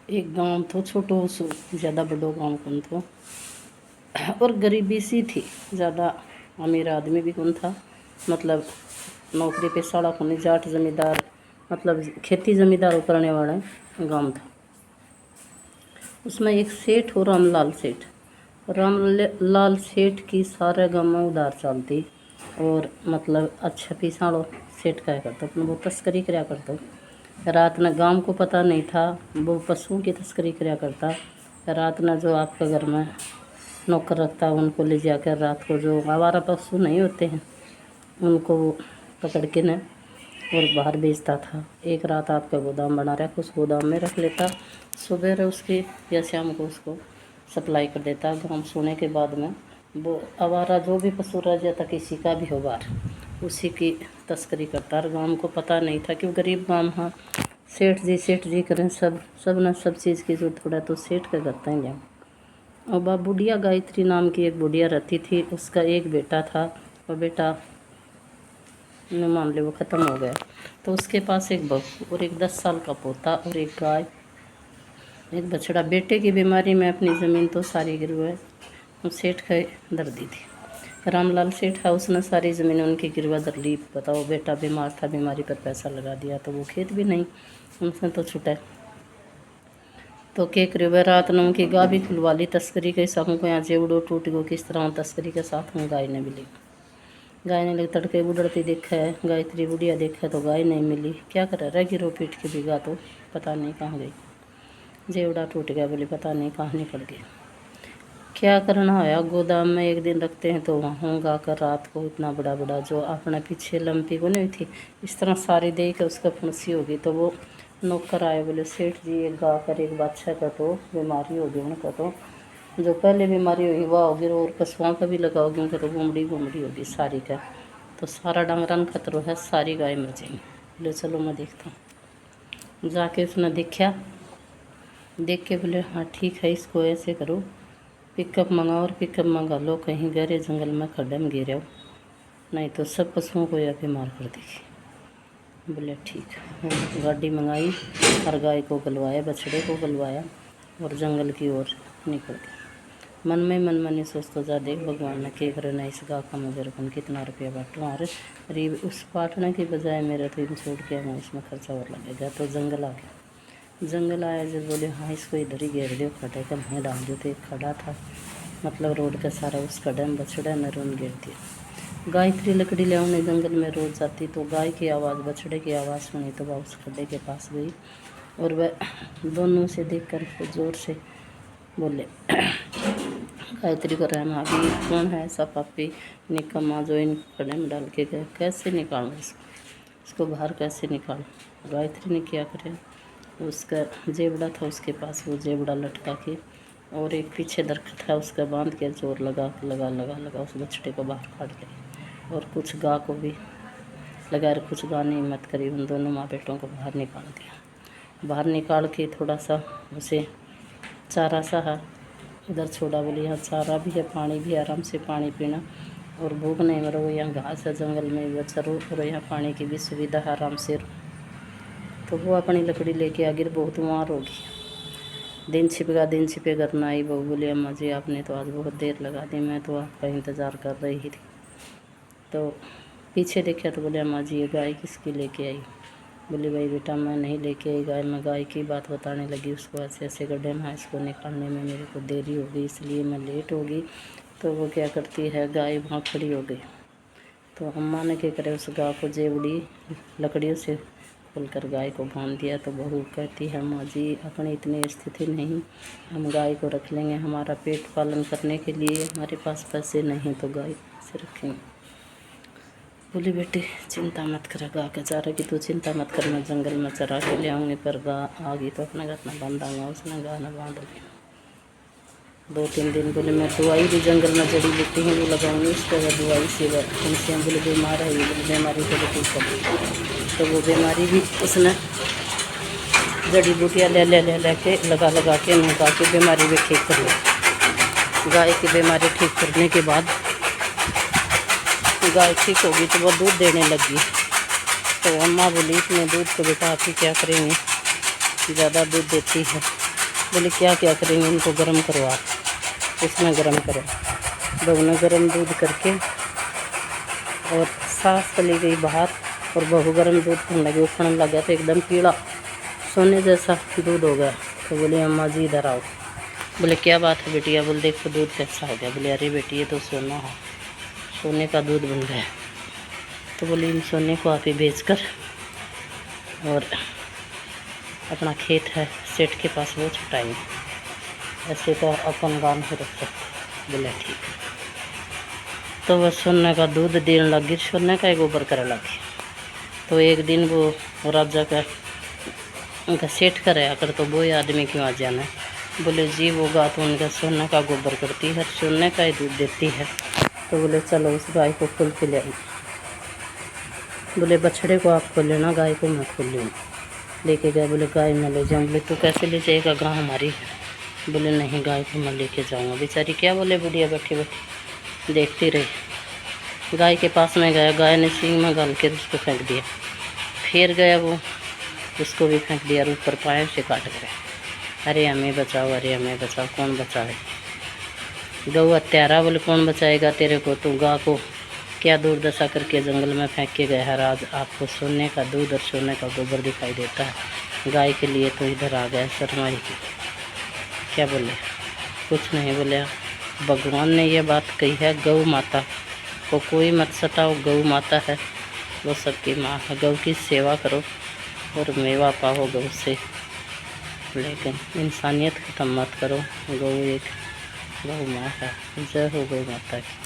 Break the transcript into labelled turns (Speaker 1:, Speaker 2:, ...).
Speaker 1: एक गांव तो छोटो सो, ज़्यादा बड़ो गांव कौन थो, और गरीबी सी थी। ज़्यादा अमीर आदमी भी कौन था, मतलब नौकरी पेशा वाला कौन, जाट जमींदार, मतलब खेती जमींदार करने वाला गांव था। उसमें एक सेठ हो, रामलाल सेठ। रामलाल सेठ की सारे गाँव में उधार चलती, और मतलब अच्छा पिसाड़ो सेठ क्या करता, अपने वो तस्करी कराया करता। रात में गांव को पता नहीं था, वो पशुओं की तस्करी कराया करता। रात में जो आपके घर में नौकर रखता उनको ले जाकर रात को, जो आवारा पशु नहीं होते हैं उनको पकड़ के न और बाहर बेचता था। एक रात आपका गोदाम बना रखा, उस गोदाम में रख लेता, सुबह उसकी या शाम को उसको सप्लाई कर देता। गाँव सोने के बाद में वो आवारा जो भी पशु रह जाता, किसी का भी हो बार, उसी की तस्करी करता। और गाँव को पता नहीं था कि वो गरीब गाँव है, सेठ जी करें सब न सब चीज़ की जरूरत थोड़ा तो सेठ का करते हैं गाँव। और बा बुढ़िया गायत्री नाम की एक बुढ़िया रहती थी, उसका एक बेटा था, और बेटा मान लो वो ख़त्म हो गया। तो उसके पास एक बहू और एक 10 साल का पोता और एक गाय, एक बछड़ा। बेटे की बीमारी में अपनी ज़मीन तो सारी गिरवाए, सेठ का दर्दी थी। रामलाल सेठ है, उसने सारी ज़मीन उनकी गिरवा दर ली। बताओ, बेटा बीमार था, बीमारी पर पैसा लगा दिया, तो वो खेत भी नहीं उनसे तो छुटा। तो के करीब रात ने उनकी गाय भी खुलवा ली, तस्करी के साथ को यहाँ जेवड़ो टूट गो, किस तरह तस्करी के साथ में गाय ने भी ली। गाय ने लगी तड़के बुढ़ती देखा है, गायत्री बुढ़िया देखा तो गाय नहीं मिली। क्या करे, रह गिरो पीट के बिगा तो पता नहीं कहाँ गई। जेवड़ा टूट गया, बोले पता नहीं कहाँ निकल गया। क्या करना होया, गोदाम में एक दिन रखते हैं तो वहाँ गा कर रात को इतना बड़ा बड़ा जो अपने पीछे लंपी को नहीं थी, इस तरह सारी दे के उसका फुंसी होगी। तो वो नौकर आए, बोले सेठ जी एक गा कर एक बादशाह का तो बीमारी होगी, उनका तो जो पहले बीमारी हुई वह होगी, और पशुओं का भी लगाओगे उनका तो घूमड़ी होगी सारी का, तो सारा डांगरान खतरो है, सारी गाय मर जाएंगी। बोले चलो मैं देखता हूँ। जाके उसने देखा, देख के बोले हाँ ठीक है, इसको ऐसे करो, पिकअप मंगाओ और पिकअप मंगा लो, कहीं गहरे जंगल में खड्डे में गिरे हो, नहीं तो सब पशुओं को यह बीमार कर देगी। बोले ठीक है। गाड़ी मंगाई और गाय को गलवाया, बछड़े को गलवाया और जंगल की ओर निकल गए। मन में नहीं सोचता, जा देख भगवान ने के करे ना, इस गा का मुझे रकम कितना रुपया बांटूँ, और गरीब उस बांटने की बजाय मेरा तो इन छोड़ के मैं इसमें खर्चा और लगेगा। तो जंगल आ गया। जंगल आया जब बोले हाँ इसको इधर ही घेर दो, खड्डे का मैं डाल दो। तो एक खड़ा था, मतलब रोड का सारा, उस खड्डे में बछड़ा ने रोन घेर दिया। गायत्री लकड़ी ले आने जंगल में रोज जाती, तो गाय की आवाज़ बछड़े की आवाज़ सुनी, तो वह उस खड्डे के पास गई और वह दोनों से देख कर ज़ोर से बोले, गायत्री को रहना अभी कौन है ऐसा पापी निकम्मा जो इन खड्डे में डाल के गए, कैसे निकालूँ इसको बाहर कैसे निकालूँ। गायत्री ने क्या करे, उसका जेवड़ा था उसके पास, वो जेवड़ा लटका के और एक पीछे दरख्त था उसका बांध के जोर लगा उस बछड़े को बाहर काट लिया, और कुछ गा को भी लगा, कुछ गा ने हिम्मत करी, उन दोनों माँ बेटों को बाहर निकाल दिया। बाहर निकाल के थोड़ा सा उसे चारा सा है उधर छोड़ा, बोले यहाँ चारा भी है, पानी भी, आराम से पानी पीना और भूख नहीं मरो, यहाँ घास है जंगल में वो चरो, और यहाँ पानी की भी सुविधा है, आराम से। तो वो अपनी लकड़ी लेके आगे बहुत मार होगी। दिन छिपे घर में आई, बहू बोली अम्मा जी आपने तो आज बहुत देर लगा दी, मैं तो आपका इंतज़ार कर रही थी। तो पीछे देखा तो बोले अम्मा जी ये गाय किसकी लेके आई। बोली भाई बेटा मैं नहीं लेके आई गाय, मैं गाय की बात बताने लगी उसको, ऐसे ऐसे गड्ढे में इसको निकालने में मेरे को देरी हो गई, इसलिए मैं लेट हो गई। तो वो क्या करती है, गाय वहाँ खड़ी हो गई। तो अम्मा ने क्या करे, उस गाय को जेवड़ी लकड़ियों से खोलकर गाय को बांध दिया। तो बहू कहती है अम्मा जी अपनी इतनी स्थिति नहीं, हम गाय को रख लेंगे, हमारा पेट पालन करने के लिए हमारे पास पैसे नहीं तो गाय से रखेंगे। बोली बेटी चिंता मत कर, गा के चारा की तू चिंता मत कर, मैं जंगल में चरा के ले आऊँगी, पर गा आ गई तो अपने घर में बांधाऊँगा। उसने गा न बांध ली। 2-3 दिन बोले मैं दवाई भी जंगल में जड़ी बूटी हैं वो लगाऊंगी, उसके बाद दवाई से उनसे बोले बीमार है, ये बोले बीमारी को ठीक कर। तो वो बीमारी भी उसने जड़ी बूटियाँ ले के लगा के नुका के बीमारी भी ठीक कर ली। गाय की बीमारी ठीक करने के बाद गाय ठीक होगी तो वो दूध देने लगी। तो अम्मा बोली इतने दूध को बेटा आप ही क्या करेंगे, ज़्यादा दूध देती है। बोले क्या क्या करेंगे, इनको गर्म करो आप। इसमें गर्म करो, दोनों गर्म दूध करके और सास चली गई बाहर और बहू गर्म दूध पीने लगी। उखड़ने लग गया तो एकदम पीला सोने जैसा दूध हो गया। तो बोले अम्मा जी इधर आओ। बोले क्या बात है बेटिया? बोले देखो दूध कैसा हो गया। बोले अरे बेटी ये तो सोना है, सोने का दूध बन गया। तो बोले इन सोने को आप ही बेचकर और अपना खेत है सेठ के पास वो छुटाएंगे, ऐसे तो अपन गाँव में रख सकते। बोले ठीक है। तो वह सोने का दूध देने लगी, सोने का ही गोबर करे लगी। तो एक दिन वो राजा का उनका सेठ का रहा कर, तो वो आदमी क्यों आ जाना। बोले जी वो गाय तो उनका सोने का गोबर करती है, सोने का ही दूध देती है। तो बोले चलो उस गाय को खोल के ले आई। बोले बछड़े को आप खोल लेना, गाय को मैं खोल लूँ। लेके गया। बोले गाय मैं ले जाऊँ। बोले तू कैसे ले जाएगा, गाय हमारी है। बोले नहीं गाय को मैं लेके जाऊँगा। बेचारी क्या बोले बुढ़िया बैठी बैठी देखती रही। गाय के पास में गया, गाय ने सींग में गाल के उसको फेंक दिया। फिर गया वो, उसको भी फेंक दिया और ऊपर पाए से काट गया। अरे हमें बचाओ, अरे हमें बचाओ, कौन बचाए? गौ हत्यारा। बोले कौन बचाएगा तेरे को, तू गाय को क्या दुर्दशा करके जंगल में फेंक के गया है। आज आपको सोने का दूध और सोने का गोबर दिखाई देता है, गाय के लिए तो इधर आ गया शर्माई की। क्या बोले? कुछ नहीं बोले। भगवान ने ये बात कही है, गौ माता को कोई मत सताओ, गौ माता है, वो सबकी माँ है। गौ की सेवा करो और मेवा पाओ गौ से, लेकिन इंसानियत ख़त्म मत करो। गौ एक गौ माँ है। जय हो गौ माता की।